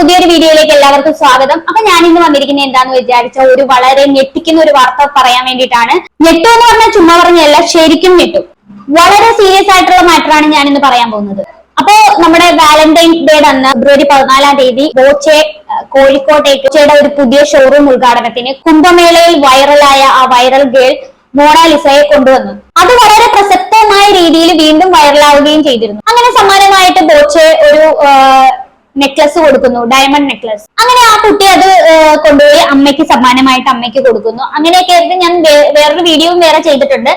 പുതിയൊരു വീഡിയോയിലേക്ക് എല്ലാവർക്കും സ്വാഗതം. അപ്പൊ ഞാൻ ഇന്ന് വന്നിരിക്കുന്നത് എന്താന്ന് വിചാരിച്ച ഒരു വളരെ ഞെട്ടിക്കുന്ന ഒരു വാർത്ത പറയാൻ വേണ്ടിയിട്ടാണ്. ഞെട്ടു എന്ന് പറഞ്ഞാൽ ചുമ്മാ പറഞ്ഞല്ല, ശരിക്കും ഞെട്ടും. വളരെ സീരിയസ് ആയിട്ടുള്ള മാറ്ററാണ് ഞാൻ ഇന്ന് പറയാൻ പോകുന്നത്. അപ്പോ നമ്മുടെ വാലന്റൈൻസ് ഡേ അന്ന് ഫെബ്രുവരി 14-ാം തീയതി ബോച്ചെ കോഴിക്കോട്ടേക്ക് ഒരു പുതിയ ഷോറൂം ഉദ്ഘാടനത്തിന് കുംഭമേളയിൽ വൈറലായ ആ വൈറൽ ഗേൾ മോണാലിസയെ കൊണ്ടുവന്നു. അത് വളരെ പ്രസക്തമായ രീതിയിൽ വീണ്ടും വൈറലാവുകയും ചെയ്തിരുന്നു. അങ്ങനെ സമ്മാനമായിട്ട് ബോച്ചെ ഒരു നെക്ലസ് കൊടുക്കുന്നു, ഡയമണ്ട് നെക്ലസ്. അങ്ങനെ ആ കുട്ടി അത് കൊണ്ടുപോയി അമ്മയ്ക്ക് സമ്മാനമായിട്ട് അമ്മയ്ക്ക് കൊടുക്കുന്നു. അങ്ങനെയൊക്കെ ഞാൻ വേറൊരു വീഡിയോയും വേറെ ചെയ്തിട്ടുണ്ട്.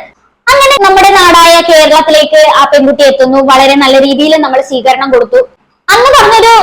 അങ്ങനെ നമ്മുടെ നാടായ കേരളത്തിലേക്ക് ആ പെൺകുട്ടി എത്തുന്നു. വളരെ നല്ല രീതിയിൽ നമ്മൾ സ്വീകരണം കൊടുത്തു. അന്ന് പറഞ്ഞൊരു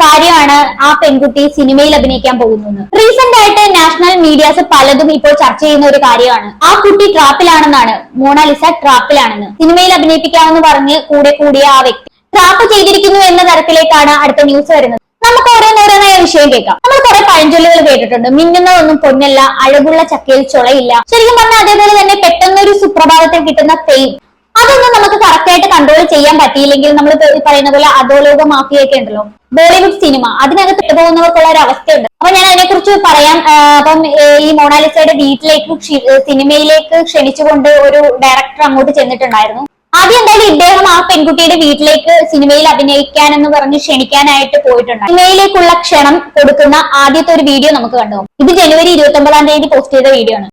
കാര്യമാണ് ആ പെൺകുട്ടി സിനിമയിൽ അഭിനയിക്കാൻ പോകുന്നത്. റീസെന്റ് ആയിട്ട് നാഷണൽ മീഡിയാസ് പലതും ഇപ്പോൾ ചർച്ച ചെയ്യുന്ന ഒരു കാര്യമാണ്. ആ കുട്ടി ട്രാപ്പിലാണെന്നാണ്, മോണാലിസ ട്രാപ്പിലാണെന്ന്. സിനിമയിൽ അഭിനയിപ്പിക്കാമെന്ന് പറഞ്ഞ് കൂടെ കൂടിയ ആ വ്യക്തി ട്രാപ്പ് ചെയ്തിരിക്കുന്നു എന്ന തരത്തിലേക്കാണ് അടുത്ത ന്യൂസ് വരുന്നത്. നമുക്ക് ഓരോന്നോരോന്നായ വിഷയം കേൾക്കാം. നമ്മൾ കുറെ പഴഞ്ചൊല്ലുകൾ കേട്ടിട്ടുണ്ട്. മിന്നുന്നതൊന്നും പൊന്നല്ല, അഴകുള്ള ചക്കയിൽ ചുളയില്ല. ശരിക്കും പറഞ്ഞാൽ അതേപോലെ തന്നെ പെട്ടെന്നൊരു സുപ്രഭാതത്തിൽ കിട്ടുന്ന ഫെയിം, അതൊന്നും നമുക്ക് കറക്റ്റ് ആയിട്ട് കൺട്രോൾ ചെയ്യാൻ പറ്റിയില്ലെങ്കിൽ നമ്മൾ പറയുന്ന പോലെ അധോലോക മാഫിയൊക്കെ ഉണ്ടല്ലോ, ബോളിവുഡ് സിനിമ, അതിനകത്ത് പെട്ടുപോകുന്നവർക്കുള്ള ഒരു അവസ്ഥയുണ്ട്. അപ്പൊ ഞാൻ അതിനെക്കുറിച്ച് പറയാം. അപ്പം ഈ മോണാലിസയുടെ വീട്ടിലേക്ക് സിനിമയിലേക്ക് ക്ഷണിച്ചുകൊണ്ട് ഒരു ഡയറക്ടർ അങ്ങോട്ട് ചെന്നിട്ടുണ്ടായിരുന്നു. ആദ്യം എന്തായാലും ഇദ്ദേഹം ആ പെൺകുട്ടിയുടെ വീട്ടിലേക്ക് സിനിമയിൽ അഭിനയിക്കാനെന്ന് പറഞ്ഞ് ക്ഷണിക്കാനായിട്ട് പോയിട്ടുണ്ട്. സിനിമയിലേക്കുള്ള ക്ഷണം കൊടുക്കുന്ന ആദ്യത്തെ ഒരു വീഡിയോ നമുക്ക് കണ്ടു. ഇത് ജനുവരി 29-ാം തീയതി പോസ്റ്റ് ചെയ്ത വീഡിയോ ആണ്.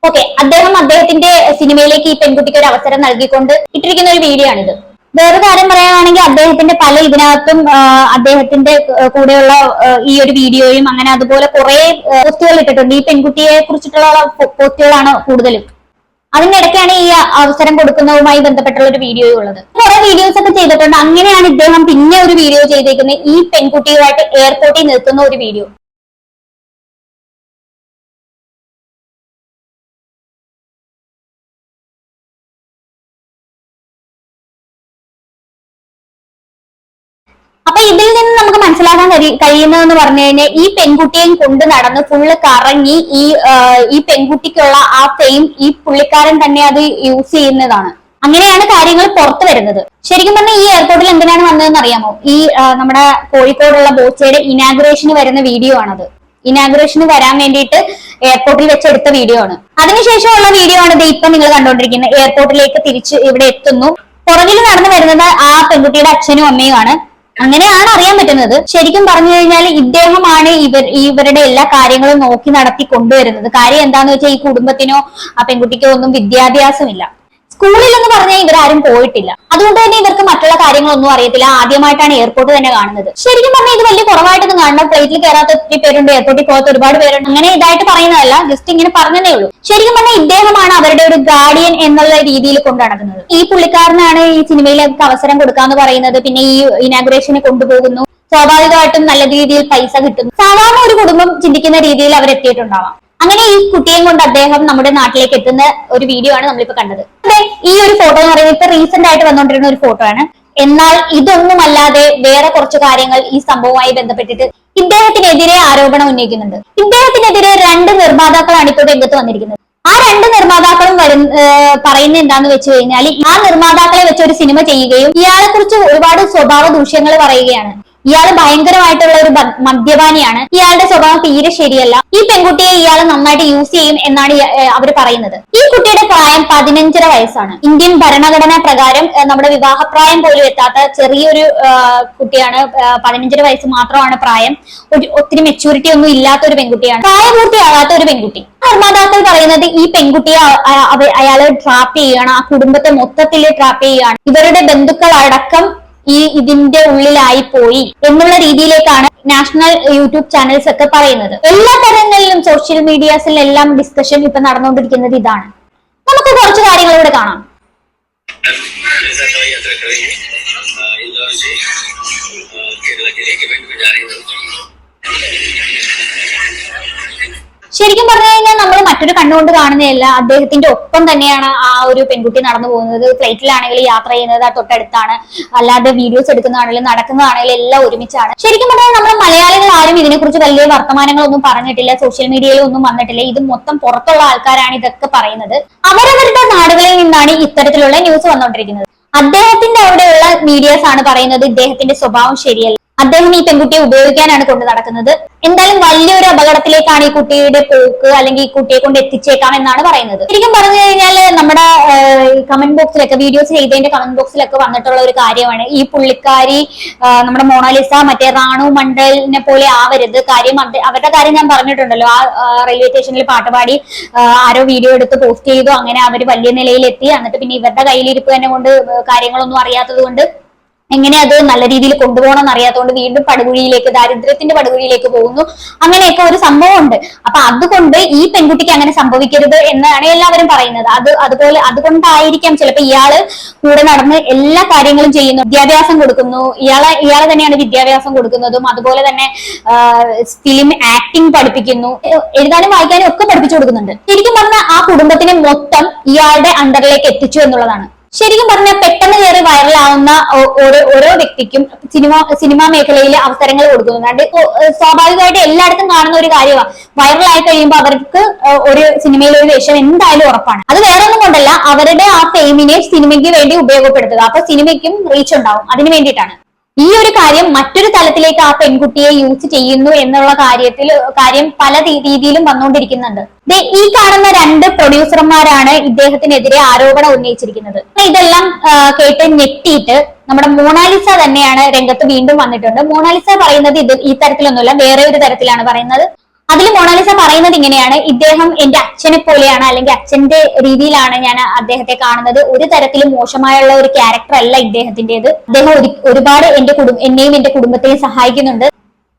ഓക്കെ, അദ്ദേഹത്തിന്റെ സിനിമയിലേക്ക് ഈ പെൺകുട്ടിക്ക് ഒരു അവസരം നൽകിക്കൊണ്ട് ഇട്ടിരിക്കുന്ന ഒരു വീഡിയോ ആണിത്. വേറെ കാര്യം പറയുകയാണെങ്കിൽ അദ്ദേഹത്തിന്റെ പല ഇതിനകത്തും അദ്ദേഹത്തിന്റെ കൂടെയുള്ള ഈ ഒരു വീഡിയോയും അങ്ങനെ അതുപോലെ കുറെ പോസ്റ്റുകൾ ഇട്ടിട്ടുണ്ട്. ഈ പെൺകുട്ടിയെ കുറിച്ചിട്ടുള്ള പോസ്റ്റുകളാണ് കൂടുതലും. അതിനിടയ്ക്കാണ് ഈ അവസരം കൊടുക്കുന്നതുമായി ബന്ധപ്പെട്ടുള്ള ഒരു വീഡിയോ ഉള്ളത്. കുറെ വീഡിയോസ് ഒക്കെ ചെയ്തിട്ടുണ്ട്. അങ്ങനെയാണ് ഇദ്ദേഹം പിന്നെ ഒരു വീഡിയോ ചെയ്തേക്കുന്നത്, ഈ പെൺകുട്ടിയുമായിട്ട് എയർപോർട്ടിൽ നിർത്തുന്ന ഒരു വീഡിയോ. അപ്പൊ ഇതിൽ നിന്ന് നമുക്ക് മനസ്സിലാക്കാൻ കഴിയുന്നതെന്ന് പറഞ്ഞു കഴിഞ്ഞാൽ ഈ പെൺകുട്ടിയെയും കൊണ്ട് നടന്ന് ഫുള്ള് കറങ്ങി ഈ പെൺകുട്ടിക്കുള്ള ആ ഫെയിം ഈ പുള്ളിക്കാരൻ തന്നെ അത് യൂസ് ചെയ്യുന്നതാണ്. അങ്ങനെയാണ് കാര്യങ്ങൾ പുറത്തു വരുന്നത്. ശരിക്കും പറഞ്ഞാൽ ഈ എയർപോർട്ടിൽ എന്തിനാണ് വന്നതെന്ന് അറിയാമോ? ഈ നമ്മുടെ കോഴിക്കോടുള്ള ബോച്ചയുടെ ഇനാഗുറേഷന് വരുന്ന വീഡിയോ ആണത്. ഇനാഗുറേഷന് വരാൻ വേണ്ടിയിട്ട് എയർപോർട്ടിൽ വെച്ചെടുത്ത വീഡിയോ ആണ്. അതിനുശേഷമുള്ള വീഡിയോ ആണ് ഇപ്പൊ നിങ്ങൾ കണ്ടുകൊണ്ടിരിക്കുന്നത്. എയർപോർട്ടിലേക്ക് തിരിച്ച് ഇവിടെ എത്തുന്നു. പുറകിൽ നടന്നു വരുന്നത് ആ പെൺകുട്ടിയുടെ അച്ഛനും അമ്മയുമാണ്. അങ്ങനെയാണ് അറിയാൻ പറ്റുന്നത്. ശരിക്കും പറഞ്ഞു കഴിഞ്ഞാൽ ഇദ്ദേഹമാണ് ഇവരുടെ എല്ലാ കാര്യങ്ങളും നോക്കി നടത്തി കൊണ്ടുവരുന്നത്. കാര്യം എന്താന്ന് വെച്ചാൽ ഈ കുടുംബത്തിനോ ആ പെൺകുട്ടിക്കോ ഒന്നും വിദ്യാഭ്യാസമില്ല. സ്കൂളിൽ എന്ന് പറഞ്ഞാൽ ഇവരാരും പോയിട്ടില്ല. അതുകൊണ്ട് തന്നെ ഇവർക്ക് മറ്റുള്ള കാര്യങ്ങളൊന്നും അറിയത്തില്ല. ആദ്യമായിട്ടാണ് എയർപോർട്ട് തന്നെ കാണുന്നത്. ശരിക്കും പറഞ്ഞാൽ ഇത് വലിയ കുറവായിട്ടൊന്നും കാണണം. ഫ്ലൈറ്റിൽ കയറാത്ത ഒത്തിരി പേരുണ്ട്, എയർപോർട്ടിൽ പോകാത്ത ഒരുപാട് പേരുണ്ട്. അങ്ങനെ ഇതായിട്ട് പറയുന്നതല്ല, ജസ്റ്റ് ഇങ്ങനെ പറഞ്ഞതേ ഉള്ളൂ. ശരിക്കും പറഞ്ഞാൽ ഇദ്ദേഹമാണ് അവരുടെ ഒരു ഗാർഡിയൻ എന്നുള്ള രീതിയിൽ കൊണ്ടു നടക്കുന്നത്. ഈ പുള്ളിക്കാരനാണ് ഈ സിനിമയിലേക്ക് അവസരം കൊടുക്കാന്ന് പറയുന്നത്. പിന്നെ ഈ ഇനാഗുറേഷനെ കൊണ്ടുപോകുന്നു. സ്വാഭാവികമായിട്ടും നല്ല രീതിയിൽ പൈസ കിട്ടുന്നു. സാധാരണ ഒരു കുടുംബം ചിന്തിക്കുന്ന രീതിയിൽ അവരെത്തിയിട്ടുണ്ടാവാം. അങ്ങനെ ഈ കുട്ടിയെയും കൊണ്ട് അദ്ദേഹം നമ്മുടെ നാട്ടിലേക്ക് എത്തുന്ന ഒരു വീഡിയോ ആണ് നമ്മളിപ്പോ കണ്ടത്. ഈ ഒരു ഫോട്ടോ എന്ന് പറയുന്നത് ഇപ്പൊ റീസെന്റ് ആയിട്ട് വന്നുകൊണ്ടിരുന്ന ഒരു ഫോട്ടോ ആണ്. എന്നാൽ ഇതൊന്നുമല്ലാതെ വേറെ കുറച്ച് കാര്യങ്ങൾ ഈ സംഭവവുമായി ബന്ധപ്പെട്ടിട്ട് ഇദ്ദേഹത്തിനെതിരെ ആരോപണം ഉന്നയിക്കുന്നുണ്ട്. ഇദ്ദേഹത്തിനെതിരെ 2 നിർമ്മാതാക്കളാണ് ഇപ്പോൾ രംഗത്ത് വന്നിരിക്കുന്നത്. ആ 2 നിർമ്മാതാക്കളും പറയുന്നത് എന്താന്ന് വെച്ച് കഴിഞ്ഞാൽ ആ നിർമ്മാതാക്കളെ വെച്ച് ഒരു സിനിമ ചെയ്യുകയും ഇയാളെ കുറിച്ച് ഒരുപാട് സ്വഭാവ ദൂഷ്യങ്ങൾ പറയുകയാണ്. ഇയാൾ ഭയങ്കരമായിട്ടുള്ള ഒരു മദ്യപാനിയാണ്. ഇയാളുടെ സ്വഭാവം തീരെ ശരിയല്ല. ഈ പെൺകുട്ടിയെ ഇയാൾ നന്നായിട്ട് യൂസ് ചെയ്യും എന്നാണ് അവർ പറയുന്നത്. ഈ കുട്ടിയുടെ പ്രായം 15.5 വയസ്സാണ്. ഇന്ത്യൻ ഭരണഘടനാ പ്രകാരം നമ്മുടെ വിവാഹപ്രായം പോലും എത്താത്ത ചെറിയൊരു കുട്ടിയാണ്. 15.5 വയസ്സ് മാത്രമാണ് പ്രായം. ഒത്തിരി മെച്യൂരിറ്റി ഒന്നും ഇല്ലാത്ത ഒരു പെൺകുട്ടിയാണ്. പ്രായപൂർത്തിയാകാത്ത ഒരു പെൺകുട്ടി. നിർമ്മാതാക്കൾ പറയുന്നത് ഈ പെൺകുട്ടിയെ അയാള് ട്രാപ്പ് ചെയ്യുകയാണ്. ആ കുടുംബത്തെ മൊത്തത്തിൽ ട്രാപ്പ് ചെയ്യുകയാണ്. ഇവരുടെ ബന്ധുക്കൾ അടക്കം ഇതിന്റെ ഉള്ളിലായി പോയി എന്നുള്ള രീതിയിലേക്കാണ് നാഷണൽ യൂട്യൂബ് ചാനൽസ് ഒക്കെ പറയുന്നത്. എല്ലാ തരങ്ങളിലും സോഷ്യൽ മീഡിയാസിലെല്ലാം ഡിസ്കഷൻ ഇപ്പൊ നടന്നുകൊണ്ടിരിക്കുന്നത് ഇതാണ്. നമുക്ക് കുറച്ച് കാര്യങ്ങൾ ഇവിടെ കാണാം. ശരിക്കും പറഞ്ഞു കഴിഞ്ഞാൽ നമ്മൾ മറ്റൊരു കണ്ണുകൊണ്ട് കാണുന്നതല്ല, അദ്ദേഹത്തിന്റെ ഒപ്പം തന്നെയാണ് ആ ഒരു പെൺകുട്ടി നടന്നു പോകുന്നത്. ഫ്ലൈറ്റിലാണെങ്കിൽ യാത്ര ചെയ്യുന്നത് തൊട്ടടുത്താണ്, അല്ലാതെ വീഡിയോസ് എടുക്കുന്നതാണെങ്കിലും നടക്കുന്നതാണെങ്കിലും എല്ലാം ഒരുമിച്ചാണ്. ശരിക്കും പറഞ്ഞാൽ നമ്മൾ മലയാളികൾ ആരും ഇതിനെക്കുറിച്ച് വലിയ വർത്തമാനങ്ങളൊന്നും പറഞ്ഞിട്ടില്ല, സോഷ്യൽ മീഡിയയിൽ ഒന്നും വന്നിട്ടില്ല. ഇത് മൊത്തം പുറത്തുള്ള ആൾക്കാരാണ് ഇതൊക്കെ പറയുന്നത്. അവരവരുടെ നാടുകളിൽ നിന്നാണ് ഇത്തരത്തിലുള്ള ന്യൂസ് വന്നുകൊണ്ടിരിക്കുന്നത്. അദ്ദേഹത്തിന്റെ അവിടെയുള്ള മീഡിയാസ് ആണ് പറയുന്നത് ഇദ്ദേഹത്തിന്റെ സ്വഭാവം ശരിയല്ല, അദ്ദേഹം ഈ പെൺകുട്ടിയെ ഉപയോഗിക്കാനാണ് കൊണ്ട് നടക്കുന്നത്. എന്തായാലും വലിയൊരു അപകടത്തിലേക്കാണ് ഈ കുട്ടിയുടെ പോക്ക്, അല്ലെങ്കിൽ ഈ കുട്ടിയെ കൊണ്ട് എത്തിച്ചേക്കാം എന്നാണ് പറയുന്നത്. ശരിക്കും പറഞ്ഞു കഴിഞ്ഞാൽ നമ്മുടെ കമന്റ് ബോക്സിലൊക്കെ, വീഡിയോസ് ചെയ്തതിന്റെ കമന്റ് ബോക്സിലൊക്കെ വന്നിട്ടുള്ള ഒരു കാര്യമാണ് ഈ പുള്ളിക്കാരി നമ്മുടെ മൊണാലിസ മറ്റേ റാണു മണ്ഡലിനെ പോലെ ആവരുത്. കാര്യം അവരുടെ കാര്യം ഞാൻ പറഞ്ഞിട്ടുണ്ടല്ലോ, ആ റെയിൽവേ സ്റ്റേഷനിൽ പാട്ടുപാടി ആരോ വീഡിയോ എടുത്ത് പോസ്റ്റ് ചെയ്തു, അങ്ങനെ അവര് വലിയ നിലയിലെത്തി. എന്നിട്ട് പിന്നെ ഇവരുടെ കയ്യിലിരിപ്പ് തന്നെ കൊണ്ട് കാര്യങ്ങളൊന്നും അറിയാത്തത് കൊണ്ട് എങ്ങനെ അത് നല്ല രീതിയിൽ കൊണ്ടുപോകണം എന്നറിയാത്തതുകൊണ്ട് വീണ്ടും പടുകുഴിയിലേക്ക്, ദാരിദ്ര്യത്തിന്റെ പടുകുഴിയിലേക്ക് പോകുന്നു. അങ്ങനെയൊക്കെ ഒരു സംഭവം ഉണ്ട്. അപ്പൊ അതുകൊണ്ട് ഈ പെൺകുട്ടിക്ക് അങ്ങനെ സംഭവിക്കരുത് എന്നാണ് എല്ലാവരും പറയുന്നത്. അതുകൊണ്ടായിരിക്കാം ചിലപ്പോ ഇയാള് കൂടെ നടന്ന് എല്ലാ കാര്യങ്ങളും ചെയ്യുന്നു, വിദ്യാഭ്യാസം കൊടുക്കുന്നു, ഇയാളെ തന്നെയാണ് വിദ്യാഭ്യാസം കൊടുക്കുന്നതും, അതുപോലെ തന്നെ ഫിലിം ആക്ടിങ് പഠിപ്പിക്കുന്നു, എഴുതാനും വായിക്കാനും ഒക്കെ പഠിപ്പിച്ചു കൊടുക്കുന്നുണ്ട്. ശരിക്കും പറഞ്ഞാൽ ആ കുടുംബത്തിനെ മൊത്തം ഇയാളുടെ അണ്ടറിലേക്ക് എത്തിച്ചു എന്നുള്ളതാണ്. ശരിക്കും പറഞ്ഞാൽ പെട്ടെന്ന് കയറി വൈറലാവുന്ന ഓരോ വ്യക്തിക്കും സിനിമാ മേഖലയിൽ അവസരങ്ങൾ കൊടുക്കുന്നുണ്ട്. സ്വാഭാവികമായിട്ട് എല്ലായിടത്തും കാണുന്ന ഒരു കാര്യമാണ്. വൈറലായി കഴിയുമ്പോൾ അവർക്ക് ഒരു സിനിമയിൽ ഒരു വേഷം എന്തായാലും ഉറപ്പാണ്. അത് വേറൊന്നും കൊണ്ടല്ല, അവരുടെ ആ ഫെയിമിനെ സിനിമയ്ക്ക് വേണ്ടി ഉപയോഗപ്പെടുത്തുക. അപ്പൊ സിനിമയ്ക്കും റീച്ച് ഉണ്ടാവും, അതിനു വേണ്ടിയിട്ടാണ്. ഈ ഒരു കാര്യം മറ്റൊരു തലത്തിലേക്ക് ആ പെൺകുട്ടിയെ യൂസ് ചെയ്യുന്നു എന്നുള്ള കാര്യം പല രീതിയിലും വന്നുകൊണ്ടിരിക്കുന്നുണ്ട്. ഈ കാണുന്ന 2 പ്രൊഡ്യൂസർമാരാണ് ഇദ്ദേഹത്തിനെതിരെ ആരോപണം ഉന്നയിച്ചിരിക്കുന്നത്. ഇതെല്ലാം കേട്ട് ഞെട്ടിയിട്ട് നമ്മുടെ മൊണാലിസ തന്നെയാണ് രംഗത്ത് വീണ്ടും വന്നിട്ടുണ്ട്. മൊണാലിസ പറയുന്നത് ഈ തരത്തിലൊന്നുമല്ല, വേറെ ഒരു തരത്തിലാണ് പറയുന്നത്. അതിൽ മൊണാലിസ പറയുന്നത് ഇങ്ങനെയാണ്: ഇദ്ദേഹം എന്റെ അച്ഛനെ പോലെയാണ്, അല്ലെങ്കിൽ അച്ഛന്റെ രീതിയിലാണ് ഞാൻ അദ്ദേഹത്തെ കാണുന്നത്. ഒരു തരത്തിലും മോശമായുള്ള ഒരു ക്യാരക്ടർ അല്ല ഇദ്ദേഹത്തിന്റേത്. അദ്ദേഹം ഒരുപാട് എന്നെയും എന്റെ കുടുംബത്തെയും സഹായിക്കുന്നുണ്ട്.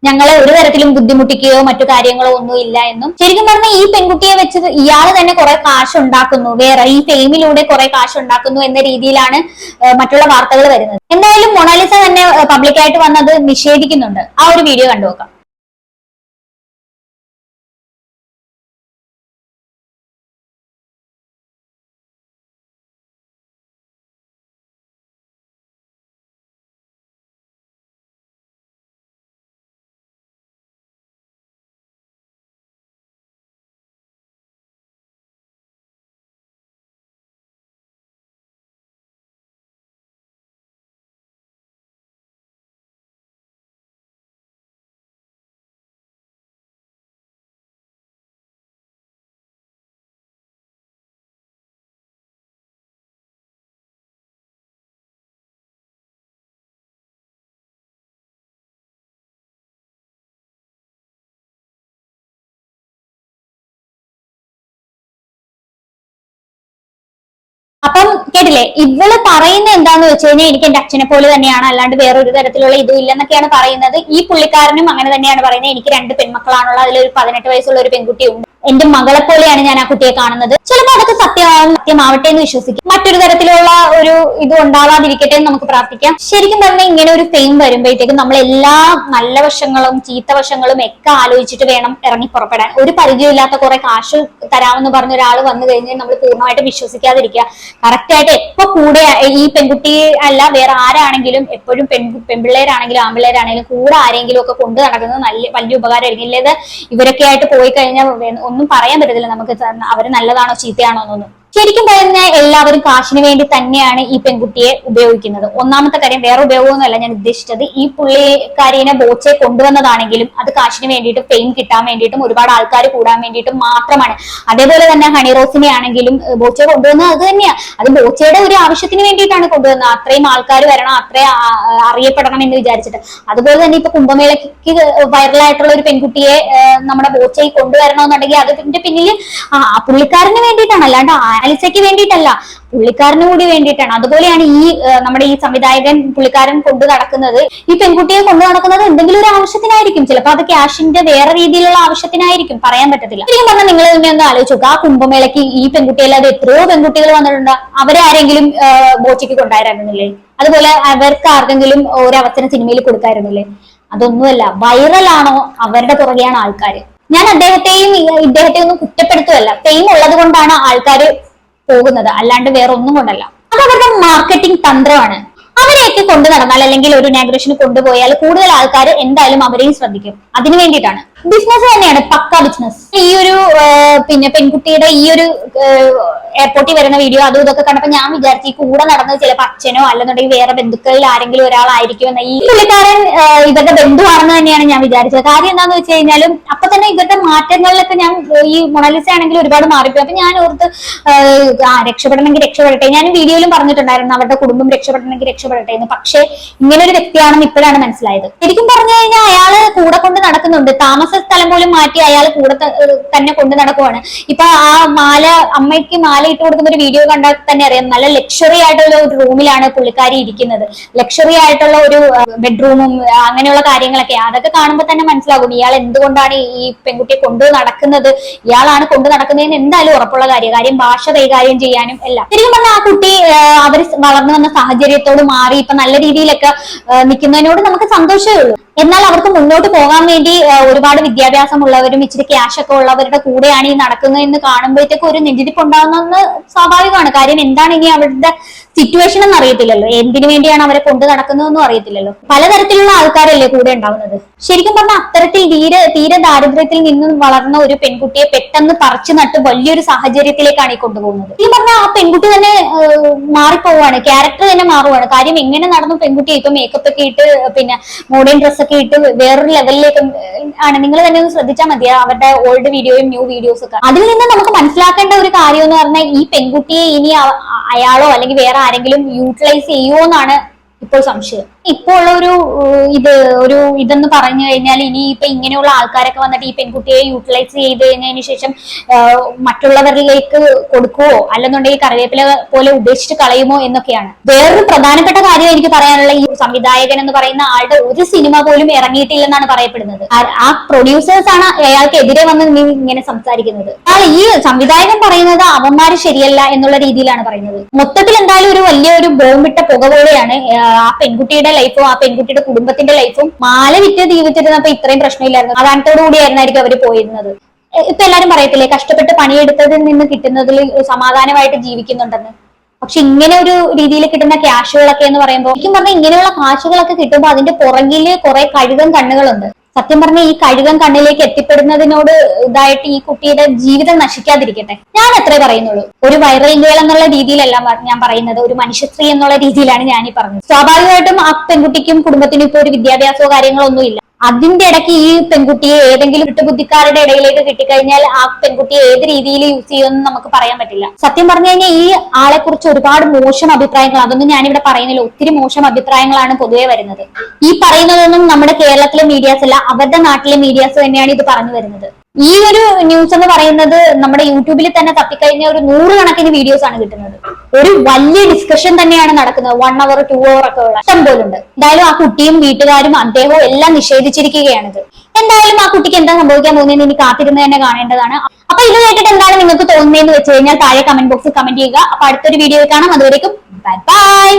ഞങ്ങളെ ഒരു തരത്തിലും ബുദ്ധിമുട്ടിക്കുകയോ മറ്റു കാര്യങ്ങളോ ഒന്നും ഇല്ല എന്നും. ശരിക്കും പറഞ്ഞാൽ ഈ പെൺകുട്ടിയെ വെച്ച് ഇയാൾ തന്നെ കുറെ കാശ് ഉണ്ടാക്കുന്നു, വേറെ ഈ ഫെയിമിലൂടെ കുറെ കാശ് ഉണ്ടാക്കുന്നു എന്ന രീതിയിലാണ് മറ്റുള്ള വാർത്തകൾ വരുന്നത്. എന്തായാലും മൊണാലിസ തന്നെ പബ്ലിക്കായിട്ട് വന്നത് നിഷേധിക്കുന്നുണ്ട്. ആ ഒരു വീഡിയോ കണ്ടു നോക്കാം. അപ്പം കേട്ടില്ലേ, ഇവള് പറയുന്നത് എന്താന്ന് വെച്ച് കഴിഞ്ഞാൽ എനിക്ക് എന്റെ അച്ഛനെ പോലെ തന്നെയാണ്, അല്ലാണ്ട് വേറെ ഒരു തരത്തിലുള്ള ഇതും ഇല്ലെന്നൊക്കെയാണ് പറയുന്നത്. ഈ പുള്ളിക്കാരനും അങ്ങനെ തന്നെയാണ് പറയുന്നത്. എനിക്ക് 2 പെൺമക്കളാണുള്ള, അതിലൊരു 18 വയസ്സുള്ള ഒരു പെൺകുട്ടി ഉണ്ട്. എന്റെ മകളെ പോലെയാണ് ഞാൻ ആ കുട്ടിയെ കാണുന്നത്. ചിലപ്പോൾ അതൊക്കെ സത്യമാവട്ടെ എന്ന് വിശ്വസിക്കും. മറ്റൊരു തരത്തിലുള്ള ഒരു ഇത് ഉണ്ടാവാതിരിക്കട്ടെ എന്ന് നമുക്ക് പ്രാർത്ഥിക്കാം. ശരിക്കും പറഞ്ഞാൽ ഇങ്ങനെ ഒരു ഫെയിം വരുമ്പോഴത്തേക്കും നമ്മൾ എല്ലാ നല്ല വശങ്ങളും ചീത്ത വശങ്ങളും ഒക്കെ ആലോചിച്ചിട്ട് വേണം ഇറങ്ങി പുറപ്പെടാൻ. ഒരു പരിചയമില്ലാത്ത കുറെ കാശ് തരാമെന്ന് പറഞ്ഞ ഒരാൾ വന്നു കഴിഞ്ഞാൽ നമ്മൾ പൂർണ്ണമായിട്ട് വിശ്വസിക്കാതിരിക്കുക. കറക്റ്റ് ആയിട്ട് എപ്പോ കൂടെ ഈ പെൺകുട്ടി അല്ല വേറെ ആരാണെങ്കിലും എപ്പോഴും പെൺപിള്ളേരാണെങ്കിലും ആൺപിള്ളേരാണെങ്കിലും കൂടെ ആരെങ്കിലും ഒക്കെ കൊണ്ട് നടക്കുന്നത് വലിയ ഉപകാരമായിരിക്കും. ഇല്ലാതെ ഇവരൊക്കെ ആയിട്ട് പോയി കഴിഞ്ഞാൽ ഒന്നും പറയാൻ പറ്റത്തില്ല നമുക്ക് അവര് നല്ലതാണോ ചീത്തയാണോ എന്നൊന്നും. ശരിക്കും പറഞ്ഞാൽ എല്ലാവരും കാശിന് വേണ്ടി തന്നെയാണ് ഈ പെൺകുട്ടിയെ ഉപയോഗിക്കുന്നത്. ഒന്നാമത്തെ കാര്യം, വേറെ ഉപയോഗമൊന്നുമല്ല ഞാൻ ഉദ്ദേശിച്ചത്. ഈ പുള്ളിക്കാരിനെ ബോച്ചെ കൊണ്ടുവന്നതാണെങ്കിലും അത് കാശിന് വേണ്ടിയിട്ട്, ഫെയിം കിട്ടാൻ വേണ്ടിയിട്ടും, ഒരുപാട് ആൾക്കാർ കൂടാൻ വേണ്ടിയിട്ടും മാത്രമാണ്. അതേപോലെ തന്നെ ഹണി റോസിനെ ആണെങ്കിലും ബോച്ചെ കൊണ്ടുവന്നത് അത് തന്നെയാണ്. അത് ബോച്ചയുടെ ഒരു ആവശ്യത്തിന് വേണ്ടിയിട്ടാണ് കൊണ്ടുവന്നത്. അത്രയും ആൾക്കാർ വരണം, അത്രയും അറിയപ്പെടണം എന്ന് വിചാരിച്ചിട്ട്. അതുപോലെ തന്നെ ഇപ്പൊ കുംഭമേളയ്ക്ക് വൈറലായിട്ടുള്ള ഒരു പെൺകുട്ടിയെ നമ്മുടെ ബോച്ചയിൽ കൊണ്ടുവരണമെന്നുണ്ടെങ്കിൽ അതിന്റെ പിന്നിൽ പുള്ളിക്കാരന് വേണ്ടിയിട്ടാണ്, അല്ലാണ്ട് ആലിസയ്ക്ക് വേണ്ടിയിട്ടല്ല, പുള്ളിക്കാരന് കൂടി വേണ്ടിയിട്ടാണ്. അതുപോലെയാണ് നമ്മുടെ ഈ സംവിധായകൻ പുള്ളിക്കാരൻ കൊണ്ടു നടക്കുന്നത്. ഈ പെൺകുട്ടിയെ കൊണ്ടു നടക്കുന്നത് എന്തെങ്കിലും ഒരു ആവശ്യത്തിനായിരിക്കും. ചിലപ്പോൾ അത് ക്യാഷിന്റെ വേറെ രീതിയിലുള്ള ആവശ്യത്തിനായിരിക്കും, പറയാൻ പറ്റത്തില്ല. ശരിക്കും പറഞ്ഞാൽ നിങ്ങൾ തന്നെ ഒന്ന് ആലോചിച്ചു നോക്കുക, ആ കുംഭമേളയ്ക്ക് ഈ പെൺകുട്ടിയല്ലാതെ എത്രയോ പെൺകുട്ടികൾ വന്നിട്ടുണ്ട്. അവരെ ആരെങ്കിലും ബോച്ചയ്ക്ക് കൊണ്ടായിരുന്നില്ലേ? അതുപോലെ അവർക്ക് ആർക്കെങ്കിലും ഒരു അവസരം സിനിമയിൽ കൊടുക്കായിരുന്നില്ലേ? അതൊന്നുമല്ല, വൈറലാണോ അവരുടെ പുറകെയാണ് ആൾക്കാർ. ഞാൻ ഇദ്ദേഹത്തെയും ഒന്നും കുറ്റപ്പെടുത്തുകയല്ല. ഫെയിം ഉള്ളത് കൊണ്ടാണ് ആൾക്കാർ പോകുന്നത്, അല്ലാണ്ട് വേറെ ഒന്നും കൊണ്ടല്ല. അത് അവരുടെ മാർക്കറ്റിംഗ് തന്ത്രമാണ്. അവരെയൊക്കെ കൊണ്ടു നടന്നാൽ അല്ലെങ്കിൽ ഒരു ഇനാഗുറേഷന് കൊണ്ടുപോയാൽ കൂടുതൽ ആൾക്കാർ എന്തായാലും അവരെയും ശ്രദ്ധിക്കും. അതിനു വേണ്ടിയിട്ടാണ്. ബിസിനസ് തന്നെയാണ്, പക്ക ബിസിനസ്. ഈ ഒരു പിന്നെ പെൺകുട്ടിയുടെ ഈ ഒരു എയർപോർട്ടിൽ വരുന്ന വീഡിയോ അതും ഇതൊക്കെ കണ്ടപ്പോ ഞാൻ വിചാരിച്ചു ഈ കൂടെ നടന്നത് ചിലപ്പോൾ അച്ഛനോ അല്ലെന്നുണ്ടെങ്കിൽ വേറെ ബന്ധുക്കളിൽ ആരെങ്കിലും ഒരാളായിരിക്കുമെന്ന്. ഈ പുള്ളിക്കാരൻ ഇവരുടെ ബന്ധുവാണെന്ന് തന്നെയാണ് ഞാൻ വിചാരിച്ചത്. കാര്യം എന്താന്ന് വെച്ച് കഴിഞ്ഞാലും അപ്പൊ തന്നെ ഇവരുടെ മാറ്റങ്ങളിലൊക്കെ ഞാൻ ഈ മൊണാലിസ ആണെങ്കിൽ ഒരുപാട് മാറിപ്പോയി. അപ്പൊ ഞാൻ ഓർത്ത് രക്ഷപ്പെടണമെങ്കിൽ രക്ഷപ്പെടട്ടെ. ഞാൻ വീഡിയോയിലും പറഞ്ഞിട്ടുണ്ടായിരുന്നു അവരുടെ കുടുംബം രക്ഷപ്പെടണമെങ്കിൽ രക്ഷപ്പെടട്ടെ എന്ന്. പക്ഷെ ഇങ്ങനെ ഒരു വ്യക്തിയാണെന്ന് ഇപ്പോഴാണ് മനസ്സിലായത്. ശരിക്കും പറഞ്ഞു കഴിഞ്ഞാൽ അയാള് കൂടെ കൊണ്ട് നടക്കുന്നുണ്ട്. താമസ സ്ഥലം പോലും മാറ്റി അയാൾ കൂടെ തന്നെ കൊണ്ട് നടക്കുവാണ്. ഇപ്പൊ ആ അമ്മയ്ക്ക് മാല ഇട്ട് കൊടുക്കുന്ന ഒരു വീഡിയോ കണ്ടാൽ തന്നെ അറിയാം, നല്ല ലക്ഷറി ആയിട്ടുള്ള ഒരു റൂമിലാണ് പുള്ളിക്കാരി ഇരിക്കുന്നത്. ലക്ഷറി ആയിട്ടുള്ള ഒരു ബെഡ്റൂമും അങ്ങനെയുള്ള കാര്യങ്ങളൊക്കെ. അതൊക്കെ കാണുമ്പോൾ തന്നെ മനസ്സിലാകും ഇയാൾ എന്തുകൊണ്ടാണ് ഈ പെൺകുട്ടിയെ കൊണ്ടു നടക്കുന്നത്. ഇയാളാണ് കൊണ്ടു നടക്കുന്നതെന്ന് എന്തായാലും ഉറപ്പുള്ള കാര്യം ഭാഷ കൈകാര്യം ചെയ്യാനും എല്ലാം. ശരിക്കും പറഞ്ഞാൽ ആ കുട്ടി അവർ വളർന്നു വന്ന സാഹചര്യത്തോട് മാറി ഇപ്പൊ നല്ല രീതിയിലൊക്കെ നിൽക്കുന്നതിനോട് നമുക്ക് സന്തോഷമേ ഉള്ളൂ. എന്നാൽ അവർക്ക് മുന്നോട്ട് പോകാൻ വേണ്ടി ഒരുപാട് വിദ്യാഭ്യാസമുള്ളവരും ഇച്ചിരി ക്യാഷ് ഒക്കെ ഉള്ളവരുടെ കൂടെയാണ് ഈ നടക്കുന്നതെന്ന് കാണുമ്പോഴത്തേക്ക് ഒരു നെഞ്ചിരിപ്പ് ഉണ്ടാകുന്നത് സ്വാഭാവികമാണ്. കാര്യം എന്താണ് ഇനി അവരുടെ സിറ്റുവേഷൻ എന്ന് അറിയത്തില്ലല്ലോ, എന്തിനു വേണ്ടിയാണ് അവരെ കൊണ്ട് നടക്കുന്നതെന്നും അറിയത്തില്ലല്ലോ. പലതരത്തിലുള്ള ആൾക്കാരല്ലേ കൂടെ ഉണ്ടാവുന്നത്. ശരിക്കും പറഞ്ഞാൽ അത്തരത്തിൽ തീരെ ദാരിദ്ര്യത്തിൽ നിന്നും വളർന്ന ഒരു പെൺകുട്ടിയെ പെട്ടെന്ന് പറിച്ചു നട്ട് വലിയൊരു സാഹചര്യത്തിലേക്കാണ് ഈ കൊണ്ടുപോകുന്നത്. ഈ പറഞ്ഞാൽ ആ പെൺകുട്ടി തന്നെ മാറിപ്പോവാണ്, ക്യാരക്ടർ തന്നെ മാറുവാണ്. കാര്യം എങ്ങനെ നടന്നു പെൺകുട്ടി ഇപ്പൊ മേക്കപ്പ് ഒക്കെ ഇട്ട് പിന്നെ മോഡേൺ ഡ്രസ് ഒക്കെ ഇട്ട് വേറൊരു ലെവലിലേക്ക് ആണ്. നിങ്ങൾ തന്നെ ഒന്ന് ശ്രദ്ധിച്ചാൽ മതി അവരുടെ ഓൾഡ് വീഡിയോയും ന്യൂ വീഡിയോസ് ഒക്കെ. അതിൽ നിന്ന് നമുക്ക് മനസ്സിലാക്കേണ്ട ഒരു കാര്യം എന്ന് പറഞ്ഞാൽ ഈ പെൺകുട്ടിയെ ഇനി അയാളോ അല്ലെങ്കിൽ വേറെ ആരെങ്കിലും യൂട്ടിലൈസ് ചെയ്യുമോ എന്നാണ് ഇപ്പോൾ സംശയം. ഇപ്പോൾ ഉള്ള ഒരു ഇതെന്ന് പറഞ്ഞു കഴിഞ്ഞാൽ ഇനി ഇപ്പൊ ഇങ്ങനെയുള്ള ആൾക്കാരൊക്കെ വന്നിട്ട് ഈ പെൺകുട്ടിയെ യൂട്ടിലൈസ് ചെയ്ത് കഴിഞ്ഞതിന് ശേഷം മറ്റുള്ളവരിലേക്ക് കൊടുക്കുവോ അല്ലെന്നുണ്ടെങ്കിൽ കറിവേപ്പില പോലെ ഉപേക്ഷിച്ച് കളയുമോ എന്നൊക്കെയാണ്. വേറൊരു പ്രധാനപ്പെട്ട കാര്യം എനിക്ക് പറയാനുള്ള, ഈ സംവിധായകൻ എന്ന് പറയുന്ന ആളുടെ ഒരു സിനിമ പോലും ഇറങ്ങിയിട്ടില്ലെന്നാണ് പറയപ്പെടുന്നത്. ആ പ്രൊഡ്യൂസേഴ്സ് ആണ് അയാൾക്കെതിരെ വന്ന് ഇങ്ങനെ സംസാരിക്കുന്നത്. ഈ സംവിധായകൻ പറയുന്നത് അവന്മാര് ശരിയല്ല എന്നുള്ള രീതിയിലാണ് പറയുന്നത്. മൊത്തത്തിൽ എന്തായാലും ഒരു വലിയൊരു ബോംബിട്ട പുക പോലെയാണ് ആ പെൺകുട്ടിയുടെ ലൈഫും ആ പെൺകുട്ടിയുടെ കുടുംബത്തിന്റെ ലൈഫും. മാല വിറ്റ് ജീവിച്ചിരുന്നപ്പോ ഇത്രയും പ്രശ്നമില്ലായിരുന്നു. അതാനത്തോടു കൂടിയായിരുന്നായിരിക്കും അവര് പോയിരുന്നത്. ഇപ്പൊ എല്ലാരും പറയത്തില്ലേ കഷ്ടപ്പെട്ട് പണിയെടുത്തതിൽ നിന്ന് കിട്ടുന്നതിൽ സമാധാനമായിട്ട് ജീവിക്കുന്നുണ്ടെന്ന്. പക്ഷെ ഇങ്ങനെ ഒരു രീതിയിൽ കിട്ടുന്ന ക്യാഷുകളൊക്കെ എന്ന് പറയുമ്പോൾ ശരിക്കും പറഞ്ഞാൽ ഇങ്ങനെയുള്ള കാശുകളൊക്കെ കിട്ടുമ്പോൾ അതിന്റെ പുറകില് കുറെ കഴുകൻ കണ്ണുകളുണ്ട്. സത്യം പറഞ്ഞ ഈ കഴുകൻ കണ്ണിലേക്ക് എത്തിപ്പെടുന്നതിനോട് ഇതായിട്ട് ഈ കുട്ടിയുടെ ജീവിതം നശിക്കാതിരിക്കട്ടെ, ഞാൻ അത്രേ പറയുന്നുള്ളൂ. ഒരു വൈറൽ ഗേൾ എന്നുള്ള രീതിയിലല്ല ഞാൻ പറയുന്നത്, ഒരു മനുഷ്യസ്ത്രീ എന്നുള്ള രീതിയിലാണ് ഞാൻ ഈ പറഞ്ഞത്. സ്വാഭാവികമായിട്ടും ആ പെൺകുട്ടിക്കും കുടുംബത്തിനും ഇപ്പൊ ഒരു വിദ്യാഭ്യാസമോ കാര്യങ്ങളോ ഒന്നും ഇല്ല. അതിന്റെ ഇടയ്ക്ക് ഈ പെൺകുട്ടിയെ ഏതെങ്കിലും വിട്ടുബുദ്ധിക്കാരുടെ ഇടയിലേക്ക് കിട്ടിക്കഴിഞ്ഞാൽ ആ പെൺകുട്ടിയെ ഏത് രീതിയിൽ യൂസ് ചെയ്യുമെന്ന് നമുക്ക് പറയാൻ പറ്റില്ല. സത്യം പറഞ്ഞു കഴിഞ്ഞാൽ ഈ ആളെ കുറിച്ച് ഒരുപാട് മോശം അഭിപ്രായങ്ങൾ, അതൊന്നും ഞാനിവിടെ പറയുന്നില്ല, ഒത്തിരി മോശം അഭിപ്രായങ്ങളാണ് പൊതുവെ വരുന്നത്. ഈ പറയുന്നതൊന്നും നമ്മുടെ കേരളത്തിലെ മീഡിയാസ് അല്ല, അവരുടെ നാട്ടിലെ മീഡിയാസ് തന്നെയാണ് ഇത് പറഞ്ഞു വരുന്നത്. ഈ ഒരു ന്യൂസ് എന്ന് പറയുന്നത് നമ്മുടെ യൂട്യൂബിൽ തന്നെ തപ്പിക്കഴിഞ്ഞ ഒരു 100 കണക്കിന് വീഡിയോസ് ആണ് കിട്ടുന്നത്. ഒരു വലിയ ഡിസ്കഷൻ തന്നെയാണ് നടക്കുന്നത്. 1 hour 2 hour ഒക്കെ ഉള്ള ഇഷ്ടം പോലുണ്ട്. എന്തായാലും ആ കുട്ടിയും വീട്ടുകാരും അദ്ദേഹവും എല്ലാം നിഷേധിച്ചിരിക്കുകയാണിത്. എന്തായാലും ആ കുട്ടിക്ക് എന്താ സംഭവിക്കാൻ പോകുന്നതെന്ന് ഇനി കാത്തിരുന്ന് തന്നെ കാണേണ്ടതാണ്. അപ്പൊ ഇത് കേട്ടിട്ട് എന്താണ് നിങ്ങൾക്ക് തോന്നുന്നതെന്ന് വെച്ച് കഴിഞ്ഞാൽ താഴെ കമന്റ് ബോക്സിൽ കമന്റ് ചെയ്യുക. അപ്പൊ അടുത്തൊരു വീഡിയോയിൽ കാണാം. അതുവരേക്കും ബൈ ബൈ.